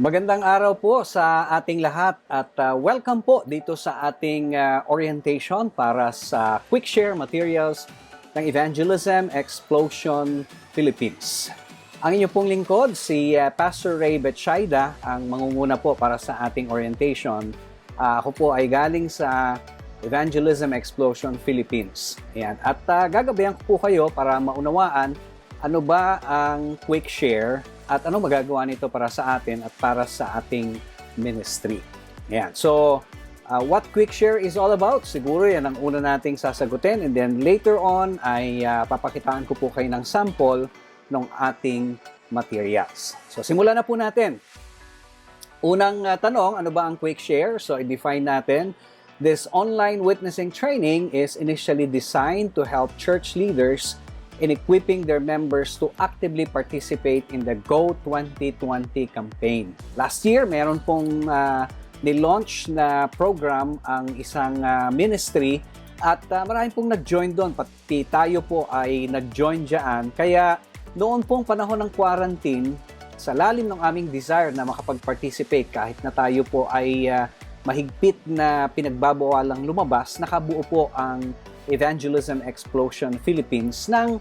Magandang araw po sa ating lahat at welcome po dito sa ating orientation para sa quick share materials ng Evangelism Explosion Philippines. Ang inyo pong lingkod, si Pastor Ray Betsaida, ang mangunguna po para sa ating orientation. Ako po ay galing sa Evangelism Explosion Philippines. Ayan. At gagabayan ko po kayo para maunawaan ano ba ang quick share at ano magagawa nito para sa atin at para sa ating ministry. Ayan. So, what quick share is all about? Siguro yan ang una nating sasagutin, and then later on ay papakitaan ko po kayo ng sample ng ating materials. So, simulan na po natin. Unang tanong, ano ba ang quick share? So, i-define natin. This online witnessing training is initially designed to help church leaders in equipping their members to actively participate in the Go 2020 campaign. Last year, meron pong nilaunch na program ang isang ministry at maraming pong nag-join doon. Pati tayo po ay nag-join dyan. Kaya noon pong panahon ng quarantine, sa lalim ng aming desire na makapag-participate kahit na tayo po ay mahigpit na pinagbabawalang lumabas, nakabuo po ang Evangelism Explosion Philippines ng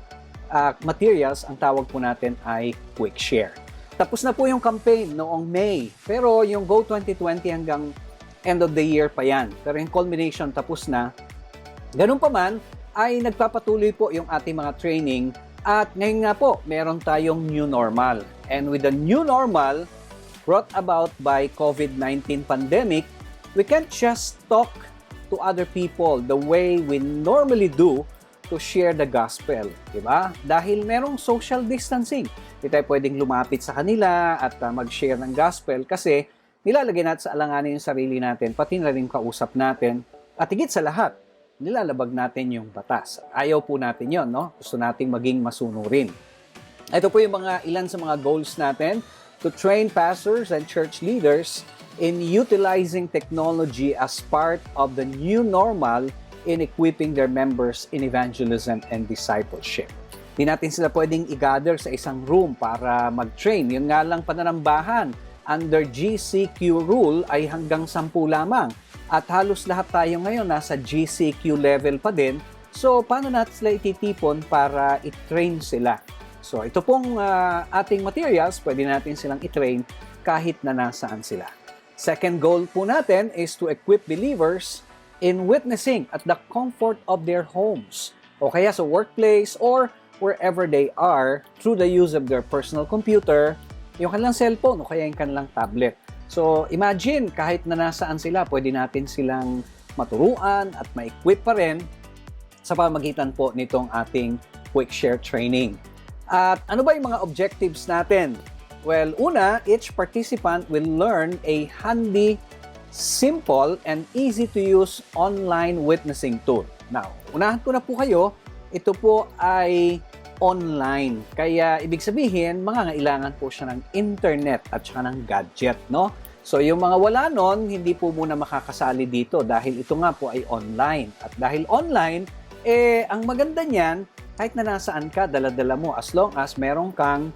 materials. Ang tawag po natin ay Quick Share. Tapos na po yung campaign noong May, pero yung Go 2020 hanggang end of the year pa yan. Pero yung culmination tapos na. Ganun pa man, ay nagpapatuloy po yung ating mga training at ngayon nga po, meron tayong new normal. And with the new normal brought about by COVID-19 pandemic, we can't just talk to other people the way we normally do to share the gospel, di ba? Dahil merong social distancing. Hindi tayo pwedeng lumapit sa kanila at mag-share ng gospel kasi nilalagay natin sa alanganin yung sarili natin, pati na rin kausap natin. At higit sa lahat, nilalabag natin yung batas. Ayaw po natin yon, no? Gusto nating maging masunurin. Ito po yung ilan sa mga goals natin: to train pastors and church leaders in utilizing technology as part of the new normal in equipping their members in evangelism and discipleship. Di natin sila pwedeng i-gather sa isang room para mag-train. Yun nga lang pananambahan under GCQ rule ay hanggang 10 lamang. At halos lahat tayo ngayon nasa GCQ level pa din. So, paano natin sila ititipon para i-train sila? So, ito pong ating materials, pwede natin silang i-train kahit na nasaan sila. Second goal po natin is to equip believers in witnessing at the comfort of their homes o kaya sa workplace or wherever they are through the use of their personal computer, yung kanilang cellphone o kaya yung kanilang tablet. So imagine, kahit na nasaan sila, pwede natin silang maturuan at ma-equip pa rin sa pamagitan po nitong ating quick share training. At ano ba yung mga objectives natin? Well, una, each participant will learn a handy, simple, and easy-to-use online witnessing tool. Now, unahan ko na po kayo, ito po ay online. Kaya, ibig sabihin, mangangailangan po siya ng internet at saka ng gadget, no? So, yung mga wala nun, hindi po muna makakasali dito dahil ito nga po ay online. At dahil online, ang maganda niyan, kahit na nasaan ka, dala-dala mo as long as meron kang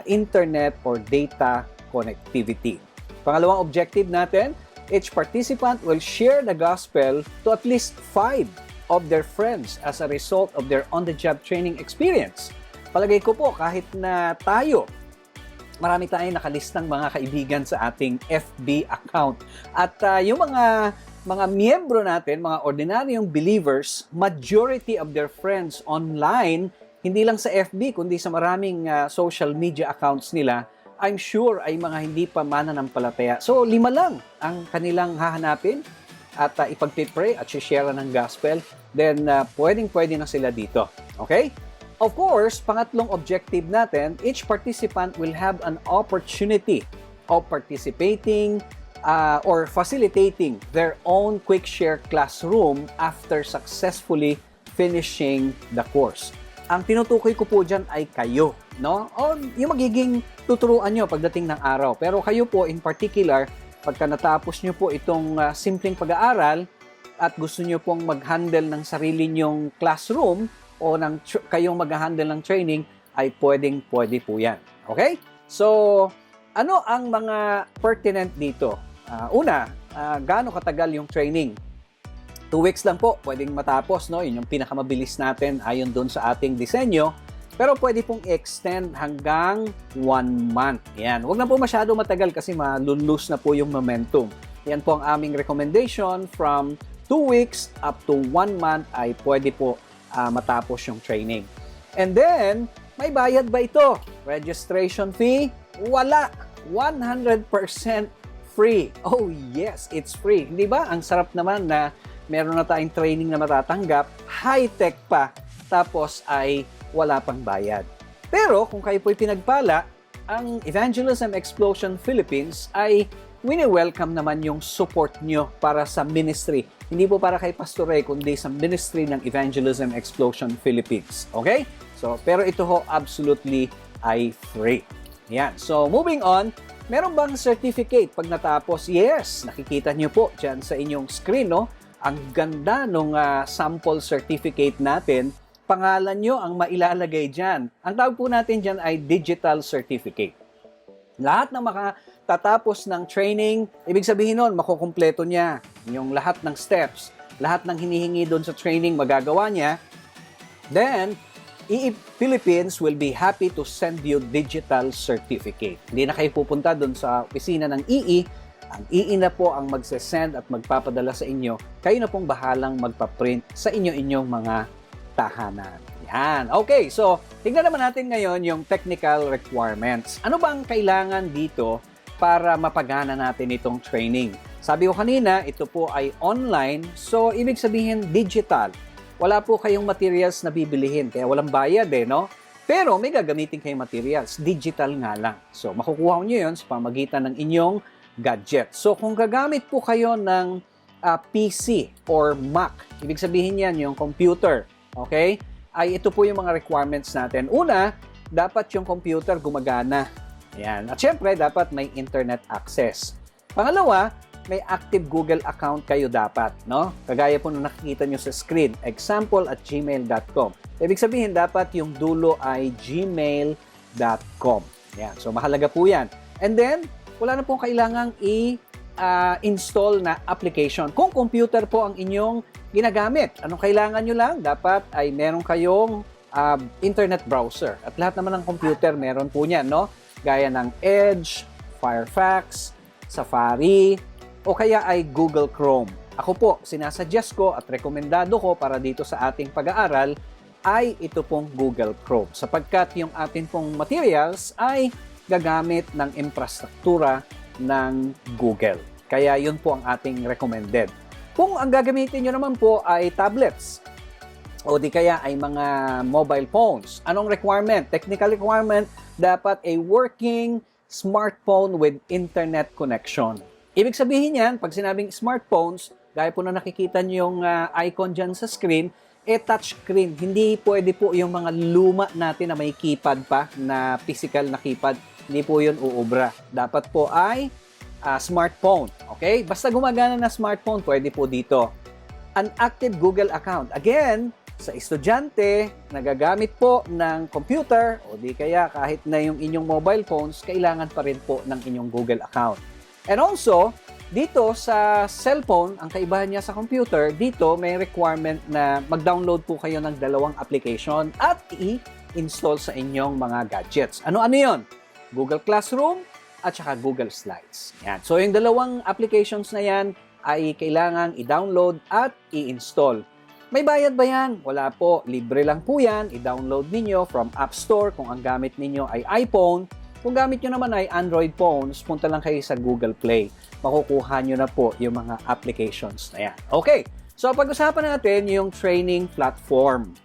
internet or data connectivity. Pangalawang objective natin, each participant will share the gospel to at least 5 of their friends as a result of their on-the-job training experience. Palagay ko po, kahit na tayo, marami tayong nakalistang mga kaibigan sa ating FB account. At yung mga miyembro natin, mga ordinaryong believers, majority of their friends online, hindi lang sa FB, kundi sa maraming social media accounts nila, I'm sure ay mga hindi pa mananampalataya. So, 5 lang ang kanilang hahanapin at ipagpipray at share ng gospel. Then, pwedeng-pwede na sila dito. Okay? Of course, pangatlong objective natin, each participant will have an opportunity of participating or facilitating their own quick share classroom after successfully finishing the course. Ang tinutukoy ko po dyan ay kayo, no? O yung magiging tuturuan nyo pagdating ng araw. Pero kayo po in particular, pagka natapos nyo po itong simpleng pag-aaral at gusto nyo pong mag-handle ng sarili nyong classroom o kayong mag-handle ng training, ay pwede po yan. Okay? So, Ano ang mga pertinent dito? Una, gaano katagal yung training? 2 weeks lang po, pwedeng matapos, no? Yun yung pinakamabilis natin ayon doon sa ating disenyo. Pero pwede pong extend hanggang 1 month. Yan. Huwag na po masyado matagal kasi malulose na po yung momentum. Yan po ang aming recommendation. From 2 weeks up to 1 month ay pwede po matapos yung training. And then, may bayad ba ito? Registration fee? Wala. 100% free. Oh yes, it's free. Hindi ba? Ang sarap naman na meron na tayong training na matatanggap, high-tech pa, tapos ay wala pang bayad. Pero kung kayo po'y pinagpala, ang Evangelism Explosion Philippines ay wini-welcome naman yung support nyo para sa ministry. Hindi po para kay Pastor Ray, kundi sa ministry ng Evangelism Explosion Philippines. Okay? So, pero ito ho absolutely ay free. Yan. So, moving on, meron bang certificate pag natapos? Yes, nakikita nyo po dyan sa inyong screen, no? Ang ganda nung sample certificate natin. Pangalan nyo ang mailalagay dyan. Ang tawag po natin dyan ay digital certificate. Lahat ng makatatapos ng training, ibig sabihin nun, makukumpleto niya yung lahat ng steps, lahat ng hinihingi doon sa training magagawa niya. Then, EE Philippines will be happy to send you digital certificate. Hindi na kayo pupunta doon sa opisina ng EE. Ang EE na po ang magsesend at magpapadala sa inyo. Kayo na pong bahalang magpaprint sa inyong mga tahanan. Yan. Okay, so tingnan naman natin ngayon yung technical requirements. Ano ba ang kailangan dito para mapagana natin itong training? Sabi ko kanina, ito po ay online. So, ibig sabihin digital. Wala po kayong materials na bibilihin, kaya walang bayad no? Pero may gagamitin kayong materials, digital nga lang. So, makukuha nyo yun sa pamagitan ng inyong gadget. So, kung gagamit po kayo ng PC or Mac, ibig sabihin yan yung computer, okay? Ay ito po yung mga requirements natin. Una, dapat yung computer gumagana. Ayan. At syempre, dapat may internet access. Pangalawa, may active Google account kayo dapat, no? Kagaya po na nakikita nyo sa screen, example@gmail.com. Ibig sabihin, dapat yung dulo ay gmail.com. Yan. So, mahalaga po yan. And then, wala na pong kailangang i-install na application. Kung computer po ang inyong ginagamit, anong kailangan nyo lang? Dapat ay meron kayong internet browser. At lahat naman ng computer, meron po niyan, no? Gaya ng Edge, Firefox, Safari, o kaya ay Google Chrome. Ako po, sinasuggest ko at rekomendado ko para dito sa ating pag-aaral ay ito pong Google Chrome. Sapagkat yung ating pong materials ay gagamit ng infrastruktura ng Google. Kaya yun po ang ating recommended. Kung ang gagamitin nyo naman po ay tablets o di kaya ay mga mobile phones, anong requirement? Technical requirement, dapat a working smartphone with internet connection. Ibig sabihin yan, pag sinabing smartphones, gaya po na nakikita nyo yung icon dyan sa screen, touchscreen. Hindi pwede po yung mga luma natin na may keypad pa, na physical na keypad. Hindi po yun uubra. Dapat po ay smartphone. Okay? Basta gumagana na smartphone, pwede po dito. An active Google account. Again, sa estudyante, nagagamit po ng computer, o di kaya kahit na yung inyong mobile phones, kailangan pa rin po ng inyong Google account. And also, dito sa cellphone, ang kaibahan niya sa computer, dito may requirement na mag-download po kayo ng 2 application at i-install sa inyong mga gadgets. Ano-ano yun? Google Classroom at saka Google Slides. Yan. So, yung 2 applications na yan ay kailangan i-download at i-install. May bayad ba yan? Wala po. Libre lang po yan. I-download ninyo from App Store kung ang gamit ninyo ay iPhone. Kung gamit nyo naman ay Android phones, punta lang kayo sa Google Play. Makukuha nyo na po yung mga applications na yan. Okay, so pag-usapan natin yung training platform.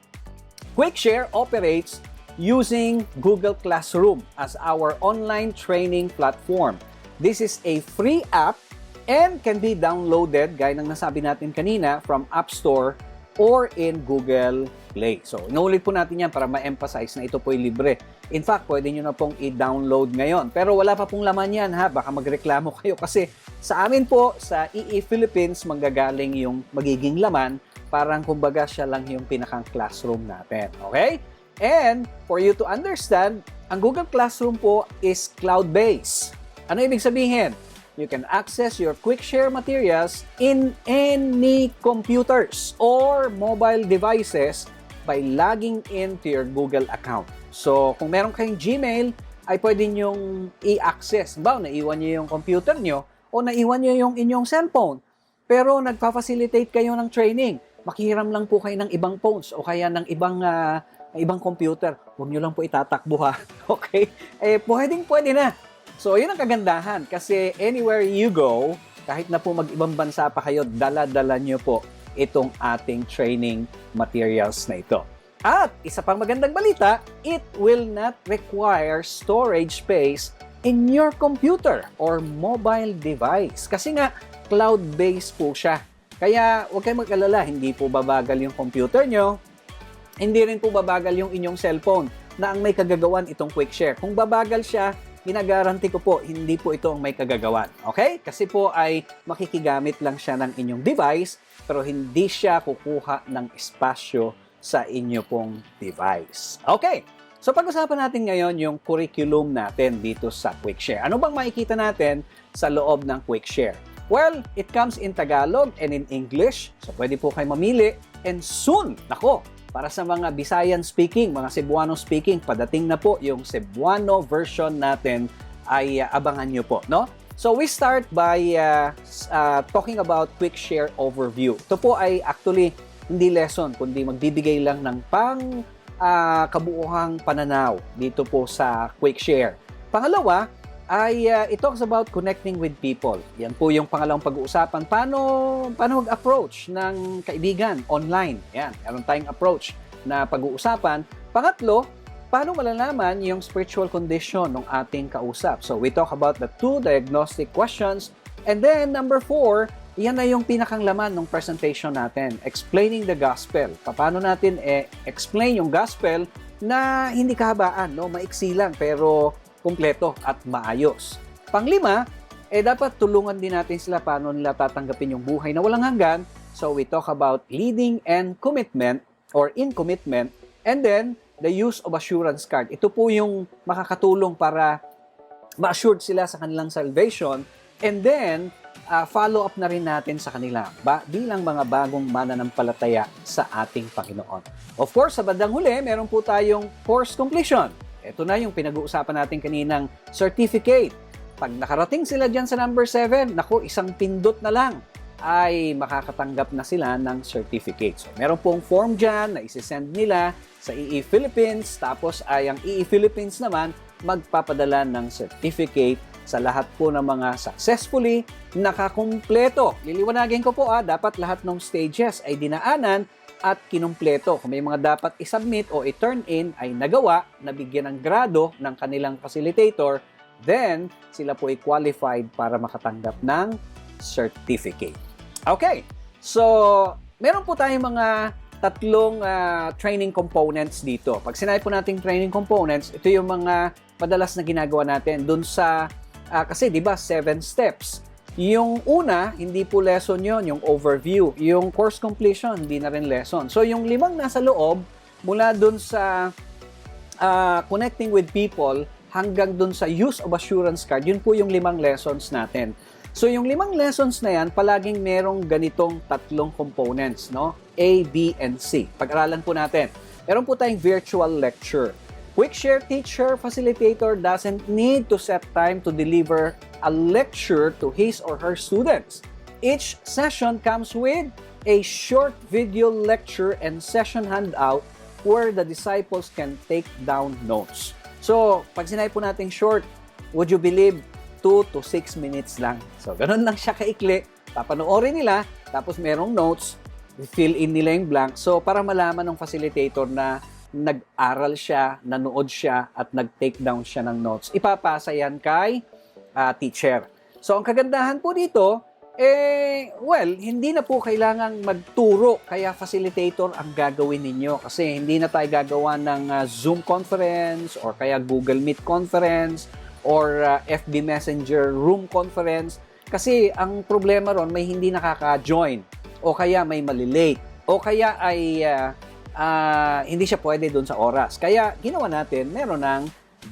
QuickShare operates using Google Classroom as our online training platform. This is a free app and can be downloaded, gaya ng nasabi natin kanina, from App Store or in Google Play. So, inuulit po natin yan para ma-emphasize na ito po ay libre. In fact, pwede nyo na pong i-download ngayon. Pero wala pa pong laman yan ha. Baka magreklamo kayo kasi sa amin po, sa EE Philippines, manggagaling yung magiging laman. Parang kumbaga siya lang yung pinakang classroom natin. Okay? And for you to understand, ang Google Classroom po is cloud-based. Ano ibig sabihin? You can access your QuickShare materials in any computers or mobile devices by logging into your Google account. So, kung meron kayong Gmail, ay pwede nyong i-access. Halimbawa, naiwan nyo yung computer nyo o naiwan nyo yung inyong cellphone. Pero nagpa-facilitate kayo ng training. Makihiram lang po kayo ng ibang phones o kaya ng ibang computer. Huwag nyo lang po itatakbo ha. Okay? Pwede na. So, yun ang kagandahan. Kasi anywhere you go, kahit na po mag-ibang bansa pa kayo, dala-dala nyo po itong ating training materials na ito. At isa pang magandang balita, it will not require storage space in your computer or mobile device. Kasi nga, cloud-based po siya. Kaya huwag kayong mag-alala, hindi po babagal yung computer nyo, hindi rin po babagal yung inyong cellphone na ang may kagagawan itong QuickShare. Kung babagal siya, ginagaranti ko po, hindi po ito ang may kagagawan. Okay? Kasi po ay makikigamit lang siya ng inyong device, pero hindi siya kukuha ng espasyo sa inyo pong device. Okay, so pag-usapan natin ngayon yung curriculum natin dito sa QuickShare. Ano bang makikita natin sa loob ng QuickShare? Well, it comes in Tagalog and in English. So pwede po kayo mamili. And soon, para sa mga Visayan speaking, mga Cebuano speaking, padating na po yung Cebuano version natin ay abangan nyo po, no? So we start by talking about QuickShare overview. Ito po ay actually hindi lesson, kundi magbibigay lang ng kabuuhang pananaw dito po sa QuickShare. Pangalawa ay it talks about connecting with people. Yan po yung pangalawang pag-uusapan. Paano mag-approach ng kaibigan online? Yan, meron tayong approach na pag-uusapan. Pangatlo, paano malalaman yung spiritual condition ng ating kausap? So we talk about the 2 diagnostic questions. And then number 4, yan na yung pinakang laman ng presentation natin, explaining the gospel. Paano natin explain yung gospel na hindi kahabaan, no? Maiksi lang pero kumpleto at maayos. Panglima, dapat tulungan din natin sila paano nila tatanggapin yung buhay na walang hanggan. So we talk about leading and commitment or in commitment, and then the use of assurance card. Ito po yung makakatulong para ma-assured sila sa kanilang salvation, and then follow up na rin natin sa kanila bilang mga bagong mananampalataya sa ating Panginoon. Of course, sa bandang huli, meron po tayong course completion. Ito na yung pinag-uusapan natin kaninang certificate. Pag nakarating sila dyan sa number 7, isang pindot na lang ay makakatanggap na sila ng certificate. So, meron pong form dyan na isi-send nila sa EE Philippines, tapos ay ang EE Philippines naman magpapadala ng certificate sa lahat po ng mga successfully nakakumpleto. Liliwanagin ko po dapat lahat ng stages ay dinaanan at kinumpleto. Kung may mga dapat i-submit o i-turn in ay nagawa, nabigyan ng grado ng kanilang facilitator, then sila po ay qualified para makatanggap ng certificate. Okay, so meron po tayong mga tatlong training components dito. Pag sinabi po nating training components, ito yung mga madalas na ginagawa natin dun sa kasi 'di ba 7 steps. Yung una, hindi po lesson 'yon, yung overview. Yung course completion, hindi na rin lesson. So yung 5 nasa loob, mula dun sa connecting with people hanggang dun sa use of assurance card, yun po yung 5 lessons natin. So yung 5 lessons na yan, palaging merong ganitong tatlong components, no? A, B, and C. Pag-aralan po natin. Meron po tayong virtual lecture. QuickShare teacher facilitator doesn't need to set time to deliver a lecture to his or her students. Each session comes with a short video lecture and session handout where the disciples can take down notes. So, pag sinabi po natin short, would you believe 2 to 6 minutes lang. So, ganun lang siya kaikli. Papanoorin nila, tapos merong notes, fill in nila yung blank. So, para malaman ng facilitator na nag-aral siya, nanood siya, at nag-take down siya ng notes. Ipapasa yan kay teacher. So, ang kagandahan po dito, hindi na po kailangang magturo, kaya facilitator ang gagawin ninyo. Kasi hindi na tayo gagawa ng Zoom conference or kaya Google Meet conference or FB Messenger room conference. Kasi ang problema ron, may hindi nakaka-join o kaya may malilate o kaya ay hindi siya pwede doon sa oras. Kaya ginawa natin, meron ng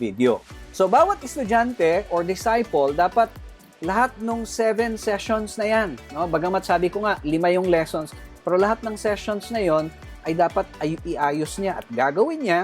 video. So, bawat estudyante or disciple, dapat lahat ng 7 sessions na yan. No? Bagamat sabi ko nga, 5 yung lessons, pero lahat ng sessions na yon ay dapat iayos niya at gagawin niya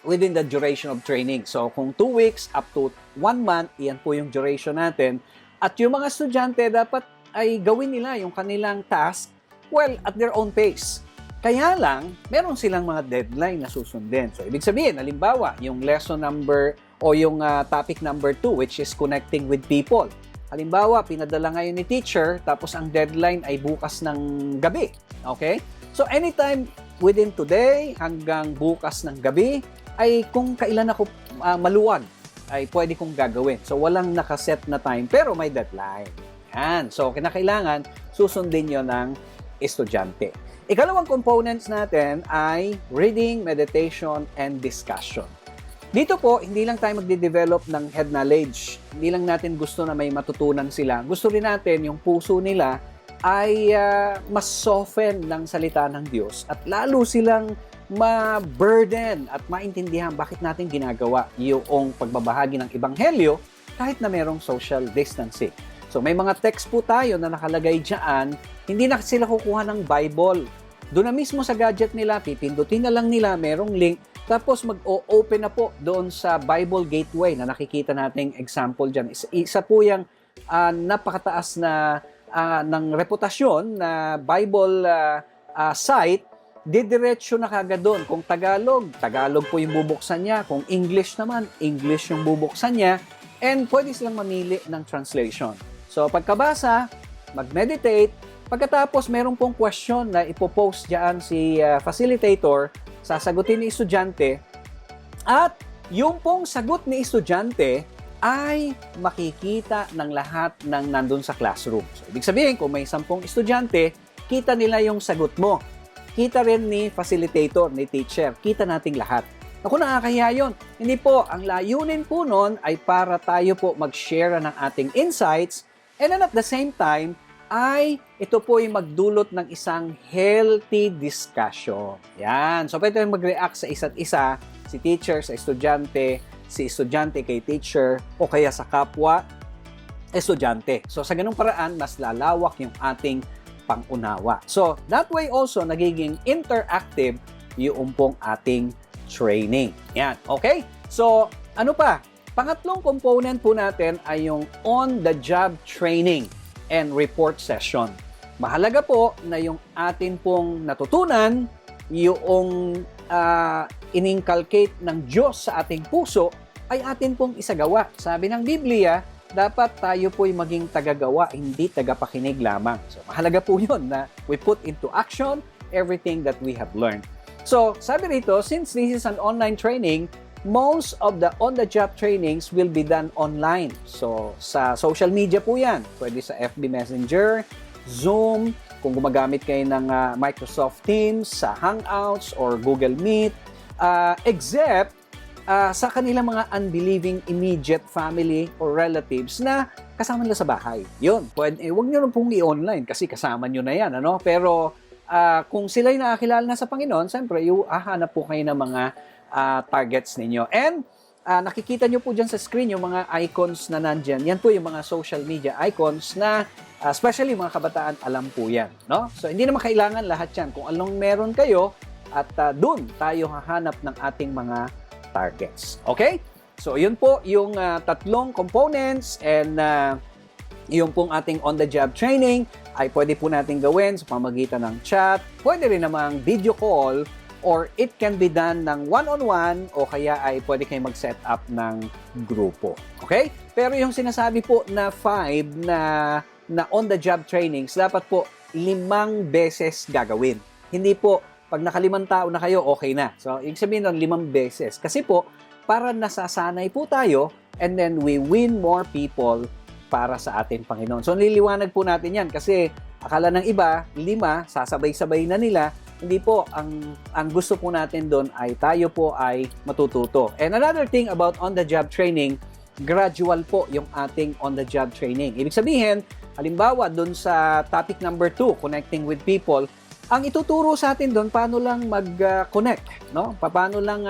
within the duration of training. So, kung 2 weeks up to 1 month, iyan po yung duration natin. At yung mga estudyante, dapat ay gawin nila yung kanilang task, well, at their own pace. Kaya lang, meron silang mga deadline na susundin. So, ibig sabihin, halimbawa, yung lesson number o yung topic number 2, which is connecting with people. Halimbawa, pinadala ngayon ni teacher, tapos ang deadline ay bukas ng gabi. Okay? So, anytime within today hanggang bukas ng gabi, ay kung kailan ako maluwag, ay pwede kong gagawin. So, walang nakaset na time, pero may deadline. Yan. So, kinakailangan susundin nyo ng estudyante. Ikalawang components natin ay reading, meditation, and discussion. Dito po, hindi lang tayo magde-develop ng head knowledge. Hindi lang natin gusto na may matutunan sila. Gusto rin natin yung puso nila ay mas soften ng salita ng Diyos at lalo silang ma-burden at maintindihan bakit natin ginagawa yung pagbabahagi ng Ebanghelyo kahit na merong social distancing. So may mga text po tayo na nakalagay dyan, hindi na sila kukuha ng Bible. Doon na mismo sa gadget nila, pipindutin na lang nila, merong link, tapos mag-open na po doon sa Bible Gateway na nakikita nating example dyan. Isa po yung napakataas na ng reputasyon na Bible site, didiretso na kagad doon. Kung Tagalog, Tagalog po yung bubuksan niya. Kung English naman, English yung bubuksan niya. And pwede silang mamili ng translation. So, pagkabasa, mag-meditate. Pagkatapos, meron pong question na ipopost dyan si facilitator, sasagutin ni estudyante. At yung pong sagot ni estudyante ay makikita ng lahat ng nandun sa classroom. So, ibig sabihin, kung may 10 estudyante, kita nila yung sagot mo. Kita rin ni facilitator, ni teacher. Kita nating lahat. Naku, nakakahiya yun. Hindi po. Ang layunin po nun ay para tayo po mag-share ng ating insights and then at the same time, ay ito po ay magdulot ng isang healthy discussion. Yan. So, pwede mag-react sa isa't isa, si teacher sa estudyante, si estudyante kay teacher, o kaya sa kapwa estudyante. So, sa ganung paraan, mas lalawak yung ating pang-unawa. So, that way also, nagiging interactive yung pong ating training. Yan. Okay? So, ano pa? Pangatlong component po natin ay yung on-the-job training and report session. Mahalaga po na yung atin pong natutunan, yung ininculcate ng Diyos sa ating puso, ay atin pong isagawa. Sabi ng Biblia, dapat tayo po'y maging tagagawa, hindi tagapakinig lamang. So, mahalaga po yun na we put into action everything that we have learned. So, sabi rito, since this is an online training, most of the on-the-job trainings will be done online. So, sa social media po yan. Pwede sa FB Messenger, Zoom, kung gumagamit kayo ng Microsoft Teams, sa Hangouts or Google Meet, except sa kanilang mga unbelieving immediate family or relatives na kasama nila sa bahay. Yun, pwede, huwag nyo na pong i-online kasi kasama nyo na yan. Ano? Pero kung sila'y nakakilala na sa Panginoon, siyempre, hahanap po kayo ng mga targets ninyo. And nakikita nyo po dyan sa screen yung mga icons na nandyan. Yan po yung mga social media icons na especially mga kabataan, alam po yan. No? So, hindi naman kailangan lahat yan. Kung anong meron kayo, at dun tayo hahanap ng ating mga targets. Okay? So, yun po yung tatlong components and yung pong ating on-the-job training ay pwede po natin gawin sa pamagitan ng chat. Pwede rin namang video call or it can be done ng one-on-one o kaya ay pwede kayo mag-set up ng grupo. Okay? Pero yung sinasabi po na 5 na on-the-job trainings, dapat po 5 beses gagawin. Hindi po, pag naka-5 tao na kayo, okay na. So, ibig sabihin nun, 5 beses. Kasi po, para nasasanay po tayo and then we win more people para sa ating Panginoon. So, nililiwanag po natin yan kasi akala ng iba, 5, sasabay-sabay na nila. Hindi po, ang gusto po natin doon ay tayo po ay matututo. And another thing about on-the-job training, gradual po yung ating on-the-job training. Ibig sabihin, halimbawa doon sa topic number 2, connecting with people, ang ituturo sa atin doon, paano lang mag-connect, no? Paano lang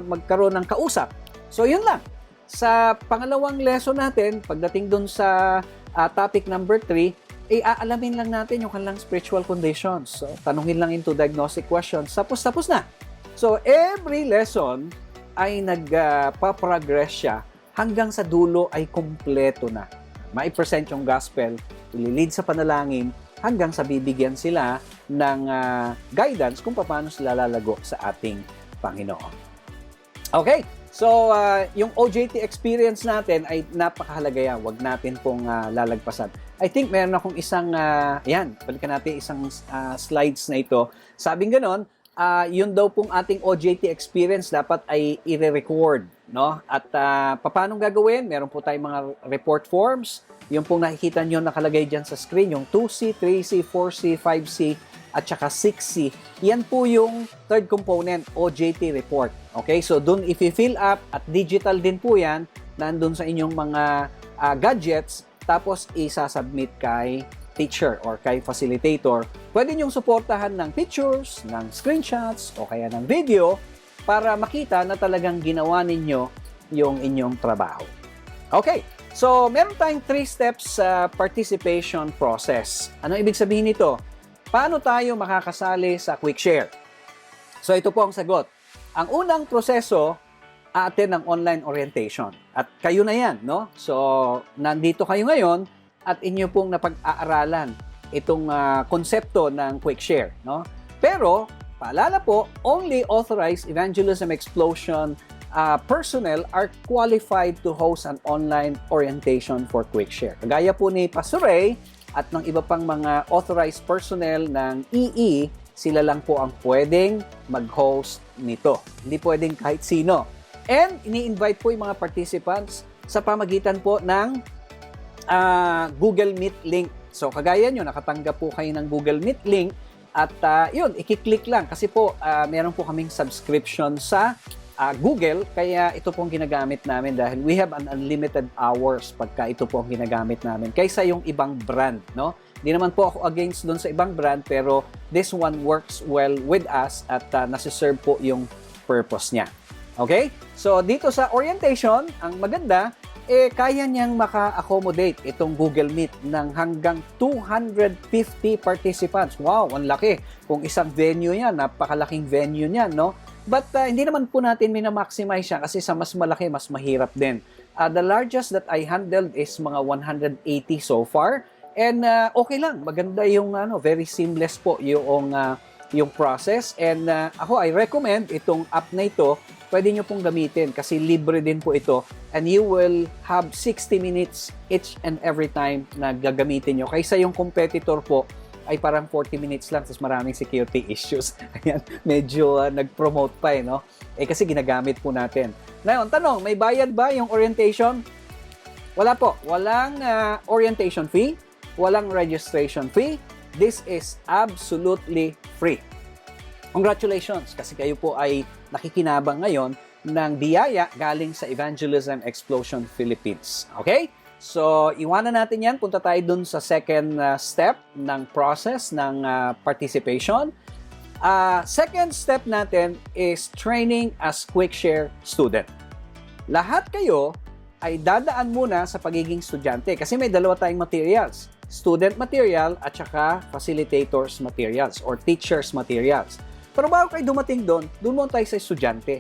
magkaroon ng kausap. So yun lang. Sa pangalawang lesson natin, pagdating dun sa topic number 3, aalamin lang natin yung kanilang spiritual conditions. So, tanungin lang into diagnostic questions. Tapos na. So, every lesson ay nagpa-progress siya hanggang sa dulo ay kumpleto na. Mai-present yung gospel, ililid sa panalangin, hanggang sa bibigyan sila ng guidance kung paano sila lalago sa ating Panginoon. Okay, so yung OJT experience natin ay napakahalaga yan. Huwag natin pong lalagpasan. I think meron akong isang, balikan natin isang slides na ito. Sabing ganon, yun daw pong ating OJT experience dapat ay i-record, no? At paano gagawin? Meron po tayong mga report forms. Yung pong nakikita nyo nakalagay dyan sa screen, yung 2C, 3C, 4C, 5C, at saka 6C. Yan po yung third component, OJT report. Okay, so dun i-fill up at digital din po yan, nandun sa inyong mga gadgets, tapos isasubmit kay teacher or kay facilitator. Pwede nyong suportahan ng pictures, ng screenshots, o kaya ng video para makita na talagang ginawa ninyo yung inyong trabaho. Okay, so meron tayong 3 steps sa participation process. Ano ibig sabihin nito? Paano tayo makakasali sa Quick Share? So ito po ang sagot. Ang unang proseso, attend ng online orientation. At kayo na yan, no? So, nandito kayo ngayon at inyo pong napag-aaralan itong konsepto ng Quick Share, no? Pero, paalala po, only authorized Evangelism Explosion personnel are qualified to host an online orientation for Quick Share. Kagaya po ni Pastor Ray at ng iba pang mga authorized personnel ng EE, sila lang po ang pwedeng mag-host nito. Hindi pwedeng kahit sino. And ini-invite po yung mga participants sa pamagitan po ng Google Meet link. So kagaya nyo, nakatanggap po kayo ng Google Meet link at yun, i-click lang kasi po meron po kaming subscription sa Google, kaya ito pong ginagamit namin dahil we have an unlimited hours pagka ito po ang ginagamit namin kaysa yung ibang brand, no? Hindi naman po ako against doon sa ibang brand, pero this one works well with us at nasiserve po yung purpose niya. Okay? So, dito sa orientation, ang maganda, kaya niyang maka-accommodate itong Google Meet ng hanggang 250 participants. Wow, ang laki. Kung isang venue yan, napakalaking venue niyan, no? But hindi naman po natin minamaximize siya kasi sa mas malaki, mas mahirap din. The largest that I handled is mga 180 so far. And okay lang, maganda yung very seamless po yung process. And ako, I recommend itong app na ito, pwede nyo pong gamitin kasi libre din po ito. And you will have 60 minutes each and every time na gagamitin nyo. Kaysa yung competitor po, ay parang 40 minutes lang, tapos maraming security issues. Ayan, medyo nag-promote pa no? Kasi ginagamit po natin. Ngayon, tanong, may bayad ba yung orientation? Wala po. Walang orientation fee. Walang registration fee. This is absolutely free. Congratulations kasi kayo po ay nakikinabang ngayon ng biyaya galing sa Evangelism Explosion Philippines. Okay? So, iwanan natin yan. Punta tayo dun sa second step ng process ng participation. Second step natin is training as Quick Share student. Lahat kayo ay dadaan muna sa pagiging estudyante kasi may dalawa tayong materials. Student material at saka facilitators materials or teachers materials. Pero bago kayo dumating doon muna tayo sa estudyante.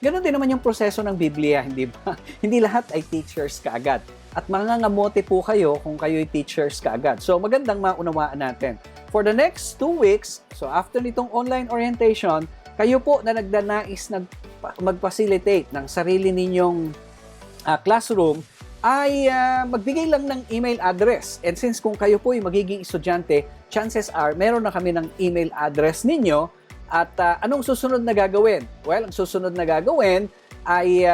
Ganon din naman yung proseso ng Biblia, hindi ba? Hindi lahat ay teachers kaagad. At mangangamote po kayo kung kayo ay teachers kaagad. So magandang maunawaan natin. For the next 2 weeks, so after nitong online orientation, kayo po na nagdanais mag-facilitate ng sarili ninyong classroom, ay magbigay lang ng email address. And since kung kayo po ay magiging estudyante, chances are meron na kami ng email address ninyo. At anong susunod na gagawin? Well, ang susunod na gagawin ay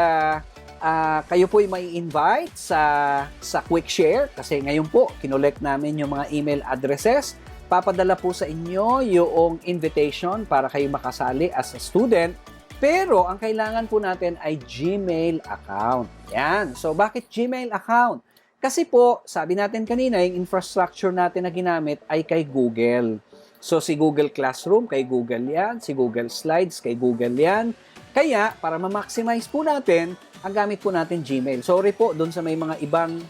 kayo po ay mai-invite sa Quick Share kasi ngayon po, kinolect namin yung mga email addresses. Papadala po sa inyo yung invitation para kayo makasali as a student. Pero ang kailangan po natin ay Gmail account. Yan. So, bakit Gmail account? Kasi po, sabi natin kanina, yung infrastructure natin na ginamit ay kay Google. So, si Google Classroom, kay Google yan. Si Google Slides, kay Google yan. Kaya, para ma-maximize po natin, ang gamit po natin Gmail. Sorry po, doon sa may mga ibang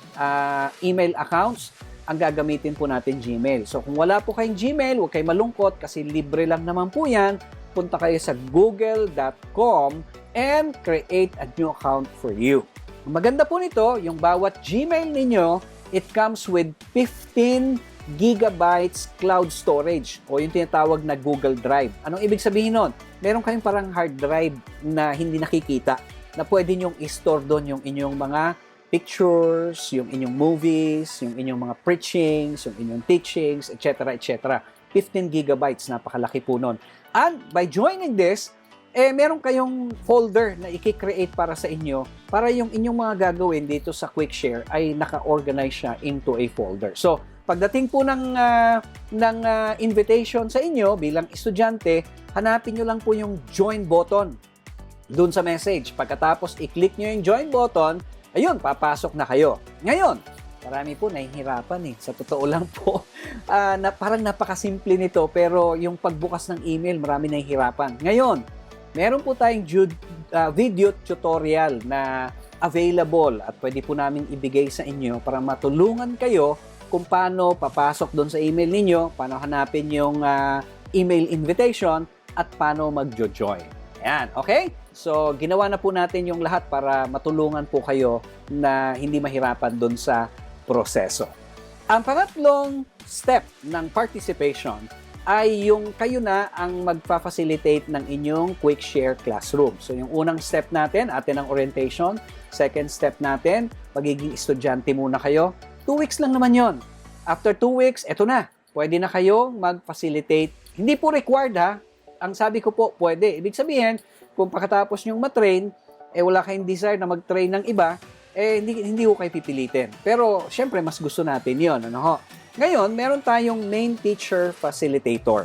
email accounts, ang gagamitin po natin Gmail. So, kung wala po kayong Gmail, huwag kayong malungkot kasi libre lang naman po yan. Punta kayo sa google.com and create a new account for you. Ang maganda po nito, yung bawat Gmail ninyo, it comes with 15 gigabytes cloud storage o yung tinatawag na Google Drive. Anong ibig sabihin nun? Meron kayong parang hard drive na hindi nakikita na pwede nyong i-store doon yung inyong mga pictures, yung inyong movies, yung inyong mga preachings, yung inyong teachings, etc. etc. 15 gigabytes, napakalaki po nun. And by joining this, meron kayong folder na i-create para sa inyo para yung inyong mga gagawin dito sa QuickShare ay naka-organize siya into a folder. So, pagdating po ng invitation sa inyo bilang estudyante, hanapin nyo lang po yung join button doon sa message. Pagkatapos i-click nyo yung join button, ayun, papasok na kayo. Ngayon, marami po nahihirapan Sa totoo lang po, parang napakasimple nito pero yung pagbukas ng email, marami nahihirapan. Ngayon, meron po tayong video tutorial na available at pwede po namin ibigay sa inyo para matulungan kayo kung paano papasok doon sa email ninyo, paano hanapin yung email invitation at paano mag-join. Ayan, okay? So, ginawa na po natin yung lahat para matulungan po kayo na hindi mahirapan doon sa proseso. Ang pangatlong step ng participation ay yung kayo na ang magpa-facilitate ng inyong QuickShare Classroom. So, yung unang step natin, atin ang orientation. Second step natin, magiging estudyante muna kayo. 2 weeks lang naman yon. After 2 weeks, eto na. Pwede na kayo mag-facilitate. Hindi po required ha. Ang sabi ko po, pwede. Ibig sabihin, kung pagkatapos nyong matrain, wala kayong desire na mag-train ng iba, hindi ko kayo pipilitin. Pero, syempre, mas gusto natin yon. Ano ho? Ngayon, meron tayong main teacher facilitator.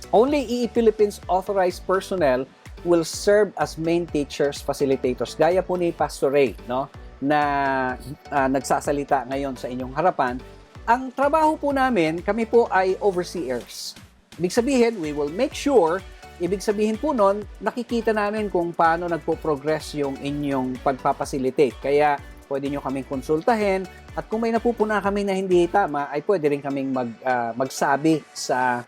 Only EE Philippines authorized personnel will serve as main teachers facilitators. Gaya po ni Pastor Ray, no? Na nagsasalita ngayon sa inyong harapan. Ang trabaho po namin, kami po ay overseers. Ibig sabihin, we will make sure, ibig sabihin po nun, nakikita namin kung paano nagpo-progress yung inyong pagpapacilitate. Kaya, pwede nyo kaming konsultahin at kung may napupuna kami na hindi tama, ay pwede rin kaming magsabi sa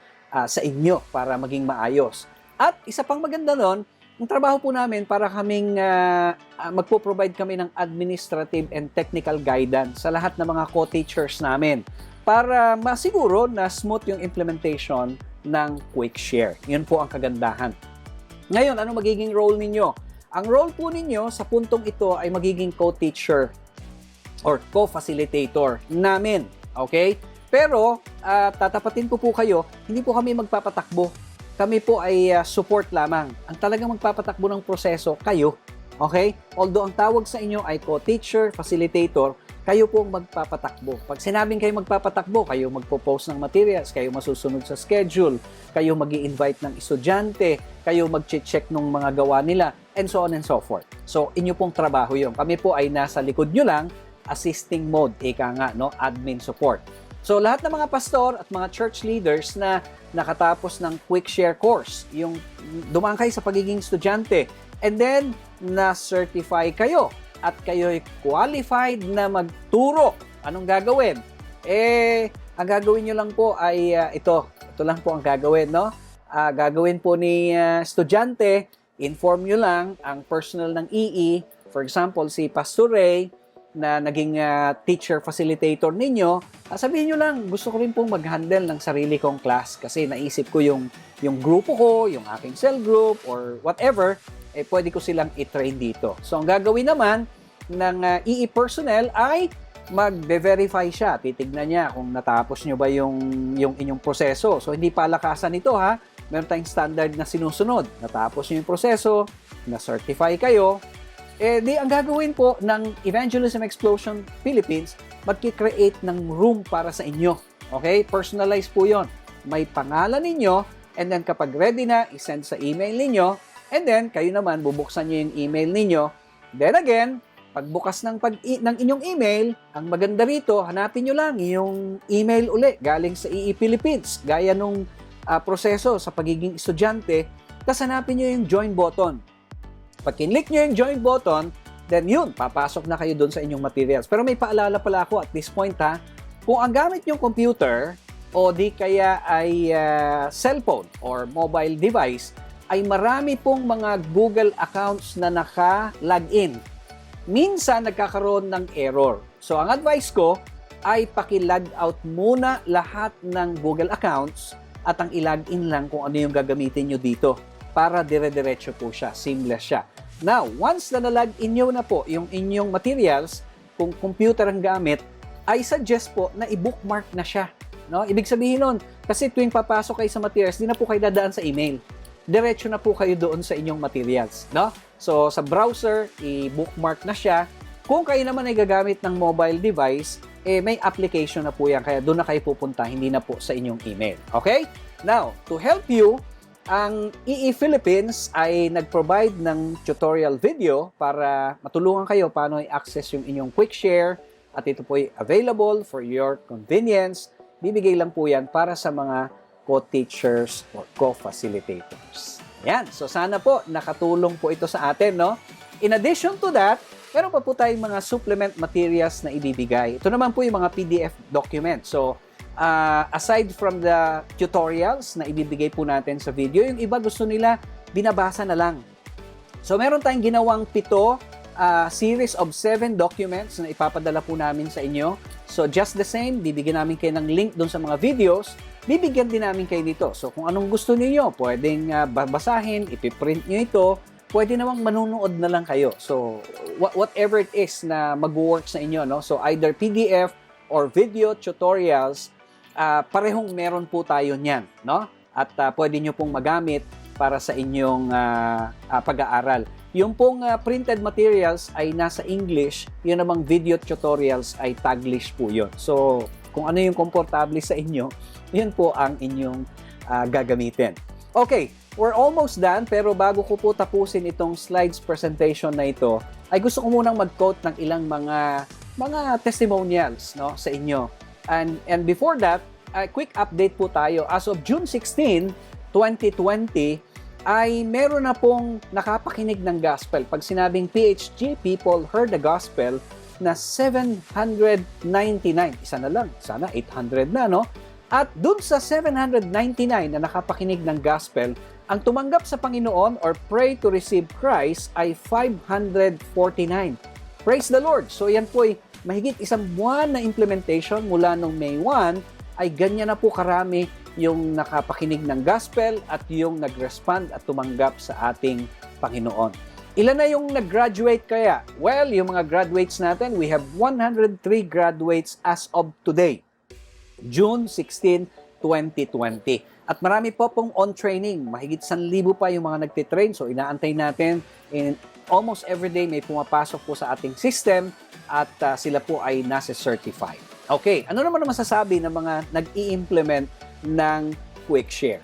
inyo para maging maayos. At isa pang maganda nun, ang trabaho po namin para kaming magpo-provide kami ng administrative and technical guidance sa lahat ng mga co-teachers namin para masiguro na smooth yung implementation ng QuickShare. Yun po ang kagandahan. Ngayon, ano magiging role ninyo? Ang role po ninyo sa puntong ito ay magiging co-teacher or co-facilitator namin. Okay? Pero, tatapatin ko po kayo, hindi po kami magpapatakbo. Kami po ay support lamang. Ang talagang magpapatakbo ng proseso, kayo. Okay? Although ang tawag sa inyo ay co-teacher, facilitator, kayo po ang magpapatakbo. Pag sinabing kayo magpapatakbo, kayo magpo-post ng materials, kayo masusunod sa schedule, kayo mag-i-invite ng estudyante, kayo mag-check ng mga gawa nila, and so on and so forth. So, inyo pong trabaho yun. Kami po ay nasa likod nyo lang, assisting mode, ika nga, no? Admin support. So, lahat ng mga pastor at mga church leaders na nakatapos ng QuickShare course, yung dumaan kayo sa pagiging estudyante, and then, na-certify kayo at kayo'y qualified na magturo. Anong gagawin? Ang gagawin nyo lang po ay ito. Ito lang po ang gagawin, no? Gagawin po ni estudyante, inform nyo lang ang personal ng EE. For example, si Pastor Ray, na naging teacher facilitator ninyo, sabihin nyo lang, gusto ko rin pong mag-handle ng sarili kong class kasi naisip ko yung grupo ko, yung aking cell group, or whatever, pwede ko silang i-train dito. So, ang gagawin naman ng EE personnel ay mag-verify siya. Titignan niya kung natapos nyo ba yung inyong proseso. So, hindi palakasan ito ha. Meron tayong standard na sinusunod. Natapos nyo yung proseso, na-certify kayo, di ang gagawin po ng Evangelism Explosion Philippines, magki-create ng room para sa inyo. Okay? Personalized po yon. May pangalan ninyo, and then kapag ready na, isend sa email ninyo, and then kayo naman, bubuksan nyo yung email ninyo. Then again, pagbukas ng inyong email, ang maganda rito, hanapin nyo lang yung email uli galing sa EE Philippines, gaya nung proseso sa pagiging estudyante, tapos hanapin nyo yung join button. Pag kinlik nyo yung join button, then yun, papasok na kayo doon sa inyong materials. Pero may paalala pala ako at this point ha, kung ang gamit yung computer o di kaya ay cellphone or mobile device, ay marami pong mga Google accounts na naka-login. Minsan nagkakaroon ng error. So ang advice ko ay paki-log out muna lahat ng Google accounts at ang i-login lang kung ano yung gagamitin nyo dito para dire-diretso po siya, seamless siya. Now, once na na-login nyo na po yung inyong materials, kung computer ang gamit, I suggest po na i-bookmark na siya. No? Ibig sabihin nun, kasi tuwing papasok kayo sa materials, di na po kayo dadaan sa email. Diretso na po kayo doon sa inyong materials. No? So, sa browser, i-bookmark na siya. Kung kayo naman ay gagamit ng mobile device, may application na po yan. Kaya doon na kayo pupunta, hindi na po sa inyong email. Okay? Now, to help you, ang EE Philippines ay nag-provide ng tutorial video para matulungan kayo paano i-access yung inyong quick share at ito po ay available for your convenience. Bibigay lang po yan para sa mga co-teachers or co-facilitators. Yan. So sana po nakatulong po ito sa atin, no? In addition to that, meron pa po tayong mga supplement materials na ibibigay. Ito naman po yung mga PDF documents. So, aside from the tutorials na ibibigay po natin sa video, yung iba gusto nila binabasa na lang. So, meron tayong ginawang 7 series of 7 documents na ipapadala po namin sa inyo. So, just the same, bibigyan namin kayo ng link doon sa mga videos. Bibigyan din namin kayo nito. So, kung anong gusto niyo, pwedeng babasahin, ipiprint nyo ito, pwede namang manunood na lang kayo. So, whatever it is na mag-work sa inyo, no? So, either PDF or video tutorials, parehong meron po tayo niyan, no? At pwede nyo pong magamit para sa inyong pag-aaral. Yung pong printed materials ay nasa English, yun namang video tutorials ay Taglish po yun. So, kung ano yung komportable sa inyo, yun po ang inyong gagamitin. Okay, we're almost done, pero bago ko po tapusin itong slides presentation na ito, ay gusto ko munang mag-quote ng ilang mga testimonials, no, sa inyo. And before that, a quick update po tayo. As of June 16, 2020, ay meron na pong nakapakinig ng gospel. Pag sinabing PHG, people heard the gospel, na 799. Isa na lang. Sana 800 na, no? At dun sa 799 na nakapakinig ng gospel, ang tumanggap sa Panginoon or pray to receive Christ ay 549. Praise the Lord! So yan po ay mahigit isang buwan na implementation mula nung May 1 ay ganyan na po karami yung nakapakinig ng gospel at yung nag-respond at tumanggap sa ating Panginoon. Ilan na yung nag-graduate kaya? Well, yung mga graduates natin, we have 103 graduates as of today, June 16, 2020. At marami po pong on-training. Mahigit 1,000 pa yung mga nagtitrain. So, inaantay natin. And almost every day may pumapasok po sa ating system at sila po ay nasa certified. Okay, ano naman ang masasabi ng mga nag-i-implement ng QuickShare?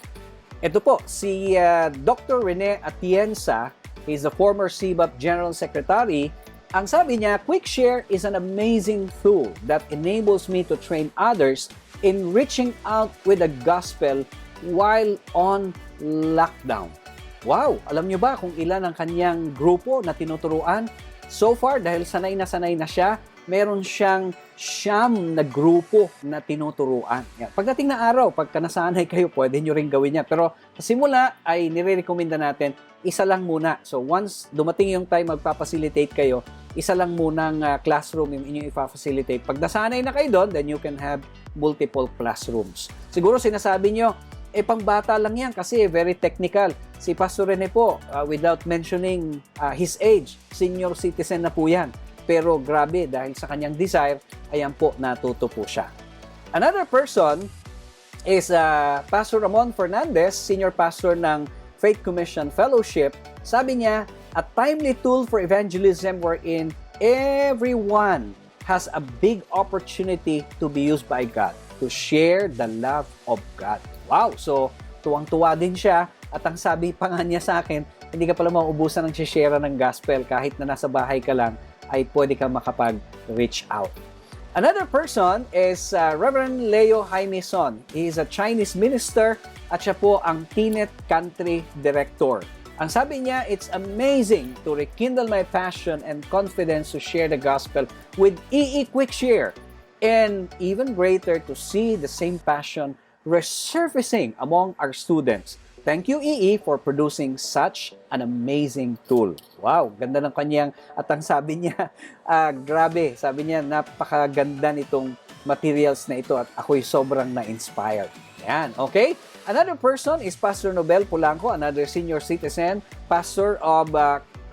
Ito po, si Dr. Rene Atienza, he's the former CBAP General Secretary. Ang sabi niya, QuickShare is an amazing tool that enables me to train others in reaching out with the gospel while on lockdown. Wow! Alam niyo ba kung ilan ang kanyang grupo na tinuturuan? So far, dahil sanay na siya, meron siyang 9 na grupo na tinuturuan. Yan. Pagdating na araw, pagka nasanay kayo, pwede nyo rin gawin yan. Pero sa simula ay nire-recommenda natin, isa lang muna. So once dumating yung time magpa-facilitate kayo, isa lang munang classroom yung inyong ipa-facilitate. Pag nasanay na kayo doon, then you can have multiple classrooms. Siguro sinasabi nyo, pangbata lang yan kasi very technical. Si Pastor Rene po, without mentioning his age, senior citizen na po yan. Pero grabe, dahil sa kanyang desire, ayan po, natuto po siya. Another person is Pastor Ramon Fernandez, senior pastor ng Faith Commission Fellowship. Sabi niya, a timely tool for evangelism wherein everyone has a big opportunity to be used by God to share the love of God. Wow! So, tuwang-tuwa din siya. At ang sabi pa nga niya sa akin, hindi ka pala mauubusan ng share ng gospel kahit na nasa bahay ka lang, ay pwede ka makapag-reach out. Another person is Reverend Leo Jaimison. He is a Chinese minister at siya po ang Tinet Country Director. Ang sabi niya, it's amazing to rekindle my passion and confidence to share the gospel with EE QuickShare. And even greater to see the same passion resurfacing among our students. Thank you, EE, for producing such an amazing tool. Wow, ganda ng kanyang, at ang sabi niya, grabe, sabi niya, napakaganda nitong materials na ito at ako'y sobrang na-inspired. Yan, okay? Another person is Pastor Nobel Polanco, another senior citizen, pastor of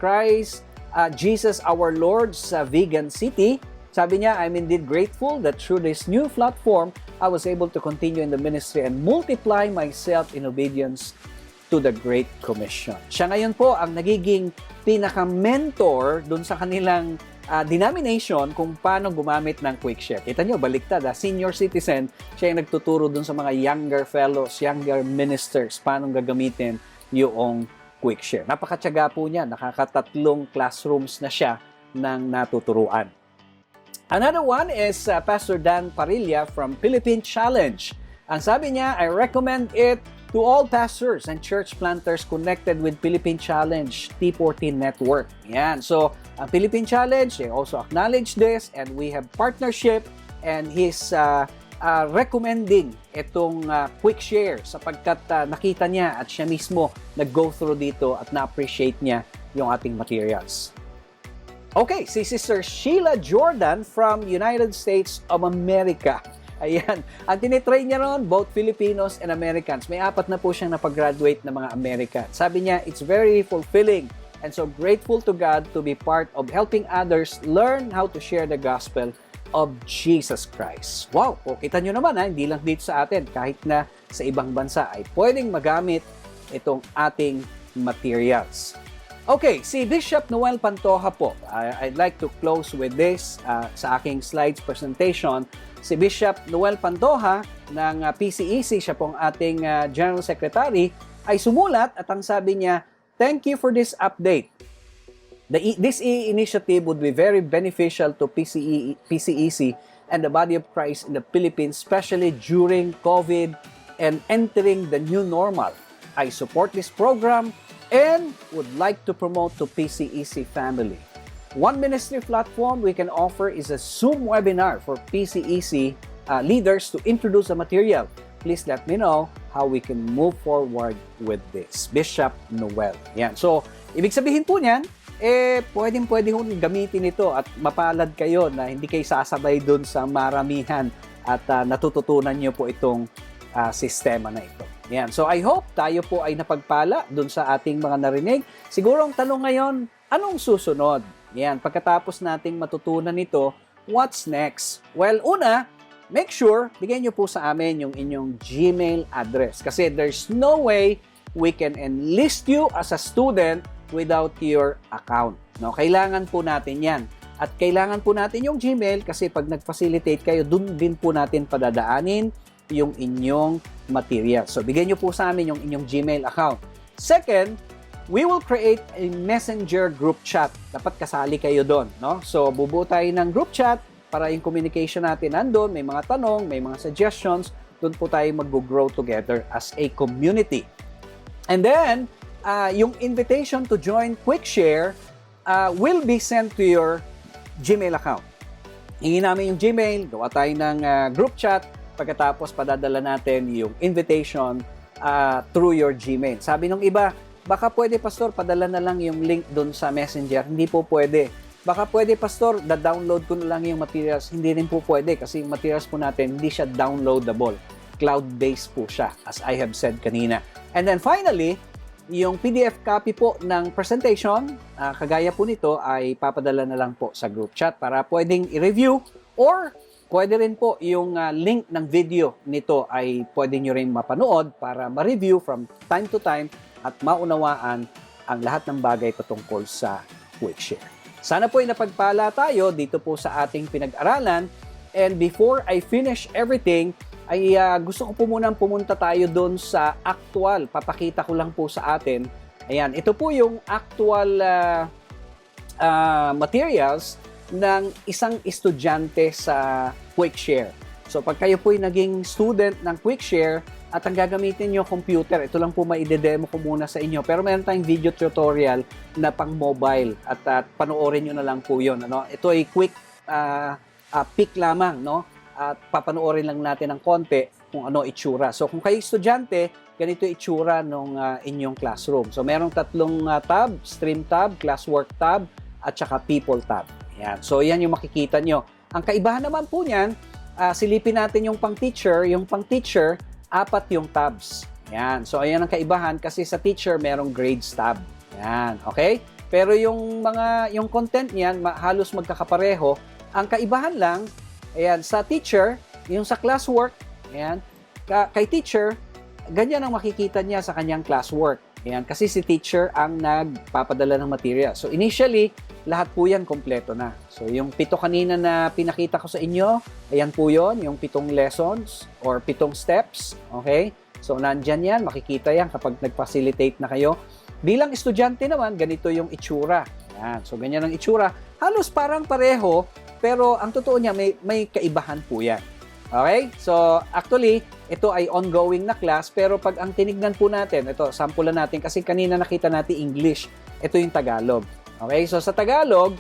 Christ Jesus Our Lord sa Vegan City. Sabi niya, I'm indeed grateful that through this new platform, I was able to continue in the ministry and multiply myself in obedience to the Great Commission. Siya ngayon po ang nagiging pinaka-mentor dun sa kanilang denomination kung paano gumamit ng QuickShare. Kita nyo, baliktad. Senior citizen, siya yung nagtuturo dun sa mga younger fellows, younger ministers, paano gagamitin yung QuickShare. Napakatyaga po niya. Nakakatatlong classrooms na siya ng natuturuan. Another one is Pastor Dan Parilla from Philippine Challenge. Ang sabi niya, I recommend it to all pastors and church planters connected with Philippine Challenge T14 network. Yan. So, ang Philippine Challenge, they also acknowledge this and we have partnership and he's recommending itong QuickShare sapagkat nakita niya at siya mismo nag-go through dito at na-appreciate niya yung ating materials. Okay, si Sister Sheila Jordan from United States of America. Ayan. Ang tinitry niya ron, both Filipinos and Americans. May 4 na po siyang napag-graduate na mga American. Sabi niya, it's very fulfilling and so grateful to God to be part of helping others learn how to share the gospel of Jesus Christ. Wow! O, kita nyo naman, hindi lang dito sa atin. Kahit na sa ibang bansa ay pwedeng magamit itong ating materials. Okay, si Bishop Noel Pantoja po. I'd like to close with this sa aking slides presentation. Si Bishop Noel Pantoja ng PCEC, siya pong ating General Secretary, ay sumulat at ang sabi niya, thank you for this update. This initiative would be very beneficial to PCEC and the body of Christ in the Philippines, especially during COVID and entering the new normal. I support this program and would like to promote to PCEC family. One ministry platform we can offer is a Zoom webinar for PCEC leaders to introduce the material. Please let me know how we can move forward with this. Bishop Noel. Yan. So, ibig sabihin po niyan, pwedeng-pwede gamitin ito at mapalad kayo na hindi kayo sasabay dun sa maramihan at natututunan nyo po itong sistema na ito. Yan. So, I hope tayo po ay napagpala dun sa ating mga narinig. Siguro ang tanong ngayon, anong susunod? Yan, pagkatapos nating matutunan ito, what's next? Well, una, make sure, bigyan nyo po sa amin yung inyong Gmail address. Kasi there's no way we can enlist you as a student without your account. No? Kailangan po natin yan. At kailangan po natin yung Gmail kasi pag nag-facilitate kayo, dun din po natin padadaanin yung inyong material. So, bigyan nyo po sa amin yung inyong Gmail account. Second, we will create a messenger group chat. Dapat kasali kayo doon, no? So, bubuo tayo ng group chat para yung communication natin nandun, may mga tanong, may mga suggestions, doon po tayo mag-grow together as a community. And then, yung invitation to join QuickShare will be sent to your Gmail account. Hingin namin yung Gmail, gawa tayo ng group chat, pagkatapos padadala natin yung invitation through your Gmail. Sabi nung iba, baka pwede, Pastor, padala na lang yung link doon sa Messenger. Hindi po pwede. Baka pwede, Pastor, da-download ko na lang yung materials. Hindi rin po pwede kasi yung materials po natin, hindi siya downloadable. Cloud-based po siya, as I have said kanina. And then finally, yung PDF copy po ng presentation, kagaya po nito, ay papadala na lang po sa group chat para pwedeng i-review or pwede rin po yung link ng video nito ay pwede nyo rin mapanood para ma-review from time to time at maunawaan ang lahat ng bagay patungkol sa QuickShare. Sana po ay napagpala tayo dito po sa ating pinag-aralan. And before I finish everything, ay gusto ko po munang pumunta tayo doon sa actual. Papakita ko lang po sa atin. Ayan, ito po yung actual materials ng isang estudyante sa QuickShare. So pag kayo po ay naging student ng QuickShare, at ang gagamitin nyo computer. Ito lang po maide-demo ko muna sa inyo. Pero meron tayong video tutorial na pang mobile at panoorin nyo na lang po yun. Ano? Ito ay quick pick lamang, no? At papanoorin lang natin ng konti kung ano itsura. So kung kayo estudyante, ganito itsura ng inyong classroom. So merong tatlong tab, stream tab, classwork tab, at saka people tab. Yan. So yan yung makikita nyo. Ang kaibahan naman po niyan, silipin natin yung pang teacher. Yung pang teacher, 4 yung tabs. Yan. So ayan ang kaibahan kasi sa teacher merong grades tab. Yan. Okay? Pero yung content niyan halos magkakapareho. Ang kaibahan lang, ayan, sa teacher, yung sa classwork, ayan, kay teacher, ganyan ang makikita niya sa kanyang classwork. Ayan, kasi si teacher ang nagpapadala ng material. So initially, lahat po yan kompleto na. So yung 7 kanina na pinakita ko sa inyo, ayan po yon, yung 7 lessons or 7 steps. Okay? So nandyan yan, makikita yan kapag nag-facilitate na kayo. Bilang estudyante naman, ganito yung itsura. Ayan, so ganyan ang itsura. Halos parang pareho, pero ang totoo niya, may kaibahan po yan. Okay? So, actually, ito ay ongoing na class, pero pag ang tinignan po natin, ito, sample natin, kasi kanina nakita natin English, ito yung Tagalog. Okay? So, sa Tagalog,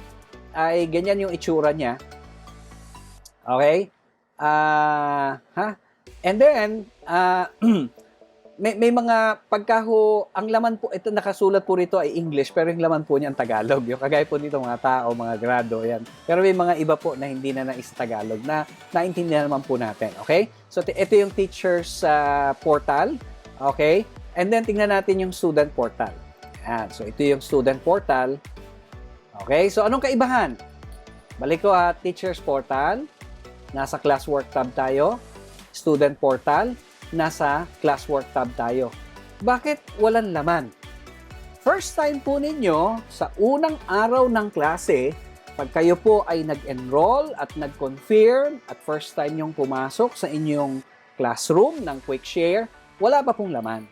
ay ganyan yung itsura niya. Okay? And then, may mga ang laman po, ito nakasulat po rito ay English, pero yung laman po niya ang Tagalog. Yung kagaya po dito mga tao, mga grado, yan. Pero may mga iba po na hindi na nais Tagalog na naintindihan naman po natin. Okay? So, ito yung teacher's portal. Okay? And then, tingnan natin yung student portal. Yan. So, ito yung student portal. Okay? So, anong kaibahan? Balik ko teacher's portal. Nasa classwork tab tayo. Student portal. Nasa classwork tab tayo. Bakit walang laman? First time po ninyo, sa unang araw ng klase, pag kayo po ay nag-enroll at nag-confirm at first time nyong pumasok sa inyong classroom ng QuickShare, wala pa pong laman.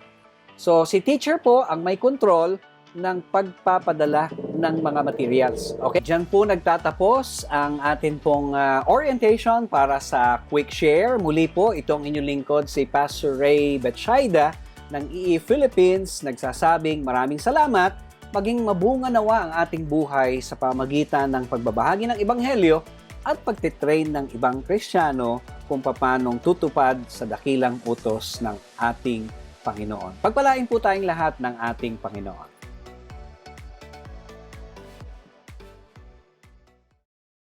So, si teacher po ang may control ng pagpapadala ng mga materials. Okay? Diyan po nagtatapos ang atin pong orientation para sa QuickShare. Muli po, itong inyong lingkod si Pastor Ray Betsaida ng EE Philippines nagsasabing maraming salamat, maging mabunga nawa ang ating buhay sa pamagitan ng pagbabahagi ng Ebanghelyo at pagtitrain ng ibang Kristiyano kung paanong tutupad sa dakilang utos ng ating Panginoon. Pagpalain po tayong lahat ng ating Panginoon.